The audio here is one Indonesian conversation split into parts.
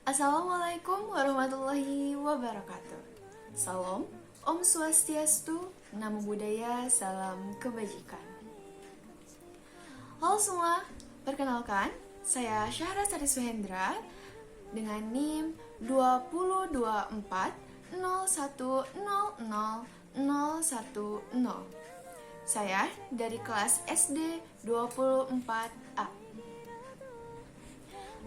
Assalamualaikum warahmatullahi wabarakatuh. Salam, Om Swastiastu, Namo Buddhaya, Salam Kebajikan. Halo semua, perkenalkan, saya Syahrasari Suhendra dengan NIM 2024010010. Saya dari kelas SD 24A.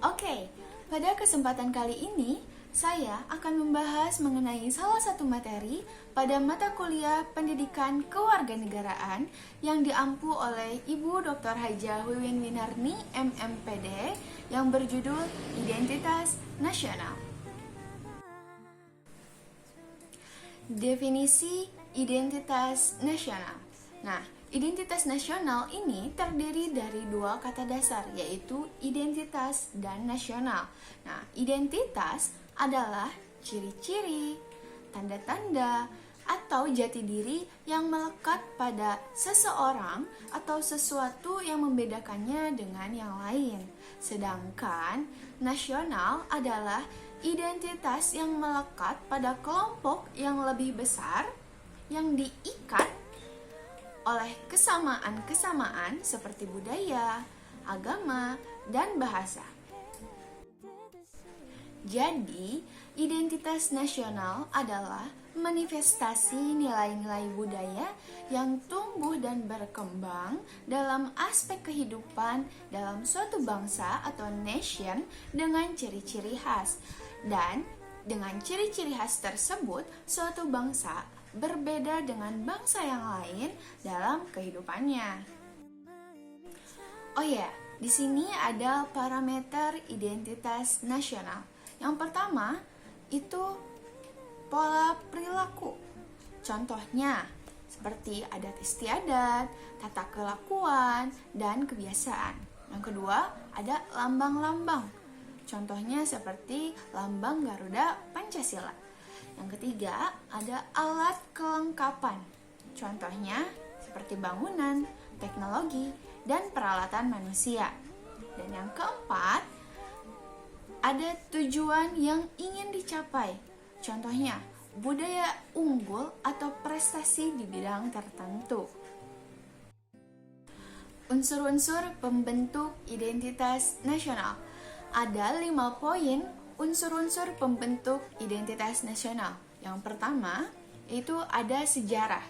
Oke, pada kesempatan kali ini saya akan membahas mengenai salah satu materi pada mata kuliah Pendidikan Kewarganegaraan yang diampu oleh Ibu Dr. Hajah Wiwin Winarni MMPD yang berjudul Identitas Nasional. Definisi identitas nasional. Nah, identitas nasional ini terdiri dari dua kata dasar, yaitu identitas dan nasional. Nah, identitas adalah ciri-ciri, tanda-tanda, atau jati diri yang melekat pada seseorang atau sesuatu yang membedakannya dengan yang lain. Sedangkan nasional adalah identitas yang melekat pada kelompok yang lebih besar yang diikat oleh kesamaan-kesamaan seperti budaya, agama, dan bahasa. Jadi, identitas nasional adalah manifestasi nilai-nilai budaya yang tumbuh dan berkembang dalam aspek kehidupan dalam suatu bangsa atau nation dengan ciri-ciri khas. Dan dengan ciri-ciri khas tersebut, suatu bangsa berbeda dengan bangsa yang lain dalam kehidupannya. Oh ya, di sini ada parameter identitas nasional. Yang pertama itu pola perilaku. Contohnya seperti adat istiadat, tata kelakuan, dan kebiasaan. Yang kedua ada lambang-lambang. Contohnya seperti lambang Garuda Pancasila. Yang ketiga, ada alat kelengkapan. Contohnya seperti bangunan, teknologi, dan peralatan manusia. Dan yang keempat, ada tujuan yang ingin dicapai. Contohnya, budaya unggul atau prestasi di bidang tertentu. Unsur-unsur pembentuk identitas nasional. Ada 5 poin unsur-unsur pembentuk identitas nasional. Yang pertama, itu ada sejarah.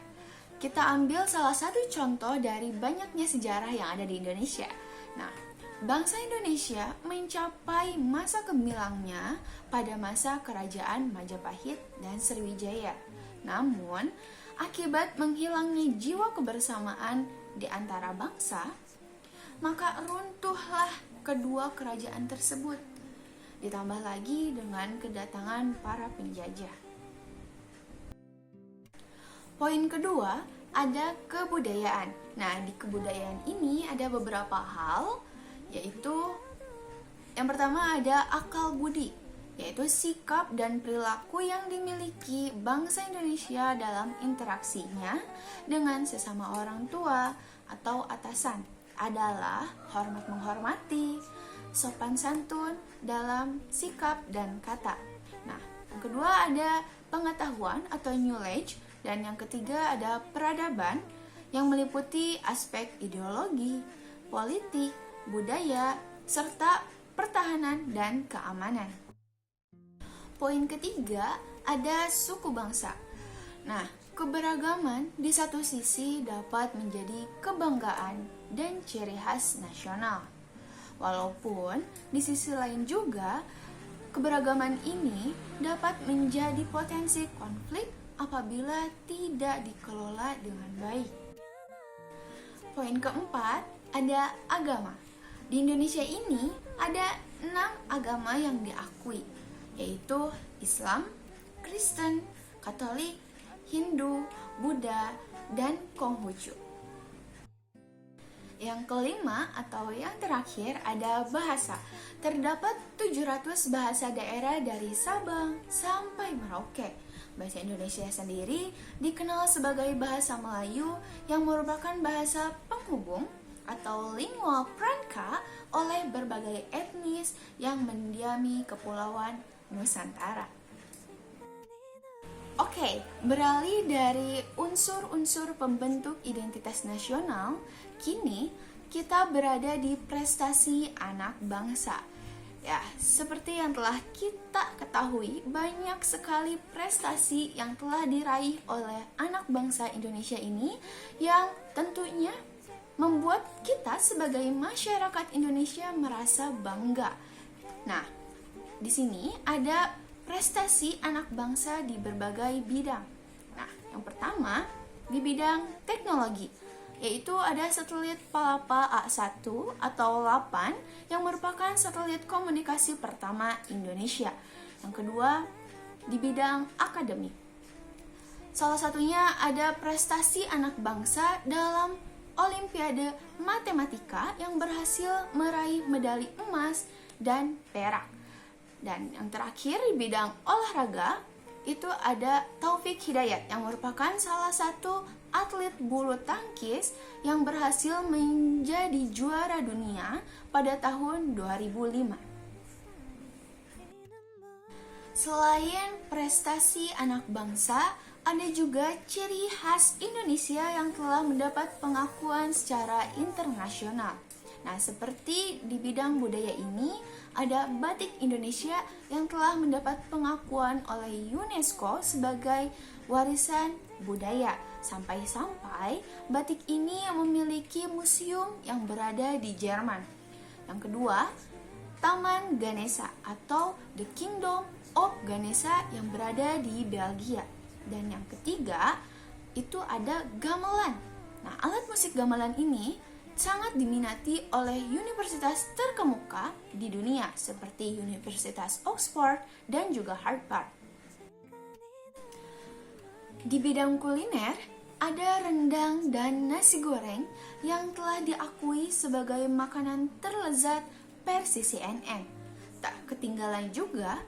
Kita ambil salah satu contoh dari banyaknya sejarah yang ada di Indonesia. Nah, bangsa Indonesia mencapai masa gemilangnya pada masa kerajaan Majapahit dan Sriwijaya. Namun, akibat menghilangnya jiwa kebersamaan di antara bangsa, maka runtuhlah kedua kerajaan tersebut. Ditambah lagi dengan kedatangan para penjajah. Poin kedua, ada kebudayaan. Nah, di kebudayaan ini ada beberapa hal, yaitu yang pertama ada akal budi, yaitu sikap dan perilaku yang dimiliki bangsa Indonesia dalam interaksinya dengan sesama orang tua atau atasan. Adalah hormat menghormati, sopan santun dalam sikap dan kata. Nah, yang kedua ada pengetahuan atau knowledge, dan yang ketiga ada peradaban yang meliputi aspek ideologi, politik, budaya, serta pertahanan dan keamanan. Poin ketiga ada suku bangsa. Nah, keberagaman di satu sisi dapat menjadi kebanggaan dan ciri khas nasional. Walaupun di sisi lain juga, keberagaman ini dapat menjadi potensi konflik apabila tidak dikelola dengan baik. Poin keempat, ada agama. Di Indonesia ini ada 6 agama yang diakui, yaitu Islam, Kristen, Katolik, Hindu, Buddha, dan Konghucu. Yang kelima atau yang terakhir ada bahasa. Terdapat 700 bahasa daerah dari Sabang sampai Merauke. Bahasa Indonesia sendiri dikenal sebagai bahasa Melayu yang merupakan bahasa penghubung atau lingua franca oleh berbagai etnis yang mendiami kepulauan Nusantara. Oke, beralih dari unsur-unsur pembentuk identitas nasional, kini kita berada di prestasi anak bangsa. Ya, seperti yang telah kita ketahui, banyak sekali prestasi yang telah diraih oleh anak bangsa Indonesia ini yang tentunya membuat kita sebagai masyarakat Indonesia merasa bangga. Nah, di sini ada prestasi anak bangsa di berbagai bidang. Nah, yang pertama di bidang teknologi, yaitu ada satelit Palapa A1 atau 8 yang merupakan satelit komunikasi pertama Indonesia. Yang kedua di bidang akademik. Salah satunya ada prestasi anak bangsa dalam Olimpiade Matematika yang berhasil meraih medali emas dan perak. Dan yang terakhir di bidang olahraga itu ada Taufik Hidayat yang merupakan salah satu atlet bulu tangkis yang berhasil menjadi juara dunia pada tahun 2005. Selain prestasi anak bangsa, ada juga ciri khas Indonesia yang telah mendapat pengakuan secara internasional. Nah, seperti di bidang budaya ini, ada batik Indonesia yang telah mendapat pengakuan oleh UNESCO sebagai warisan budaya. Sampai-sampai batik ini memiliki museum yang berada di Jerman. Yang kedua, Taman Ganesha atau The Kingdom of Ganesha yang berada di Belgia. Dan yang ketiga, itu ada gamelan. Nah, alat musik gamelan ini sangat diminati oleh universitas terkemuka di dunia seperti Universitas Oxford dan juga Harvard. Di bidang kuliner, ada rendang dan nasi goreng yang telah diakui sebagai makanan terlezat versi CNN. Tak ketinggalan juga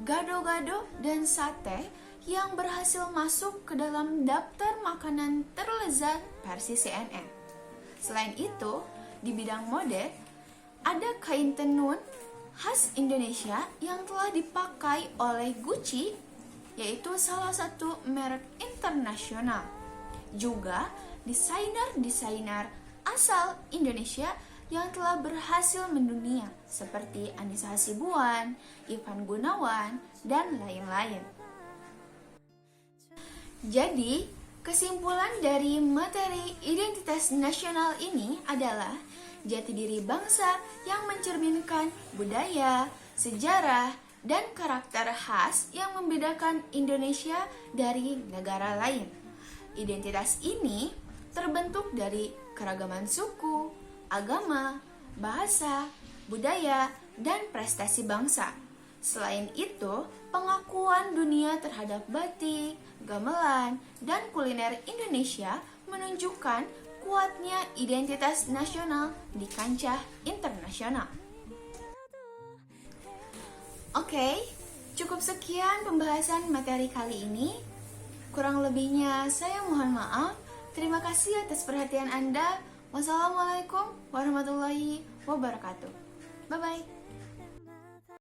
gado-gado dan sate yang berhasil masuk ke dalam daftar makanan terlezat versi CNN. Selain itu, di bidang mode, ada kain tenun khas Indonesia yang telah dipakai oleh Gucci, yaitu salah satu merek internasional. Juga desainer-desainer asal Indonesia yang telah berhasil mendunia, seperti Anissa Hasibuan, Ivan Gunawan, dan lain-lain. Jadi, kesimpulan dari materi identitas nasional ini adalah jati diri bangsa yang mencerminkan budaya, sejarah, dan karakter khas yang membedakan Indonesia dari negara lain. Identitas ini terbentuk dari keragaman suku, agama, bahasa, budaya, dan prestasi bangsa. Selain itu, pengakuan dunia terhadap batik, gamelan, dan kuliner Indonesia menunjukkan kuatnya identitas nasional di kancah internasional. Oke, cukup sekian pembahasan materi kali ini. Kurang lebihnya saya mohon maaf. Terima kasih atas perhatian Anda. Wassalamualaikum warahmatullahi wabarakatuh. Bye-bye.